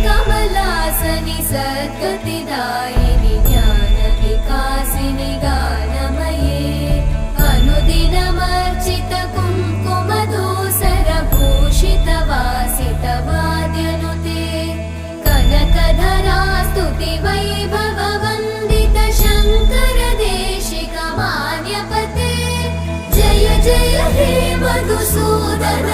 कमलासनि सद्गतिदायिनि ज्ञानविकासिनि गानमये अनुदिनमर्चित कुङ्कुमधूसरभूषितवासितवाद्यनुते कनकधरा स्तुतिवैभववन्दित शङ्कर देशिकमान्यपते जय जय हे मधुसूदन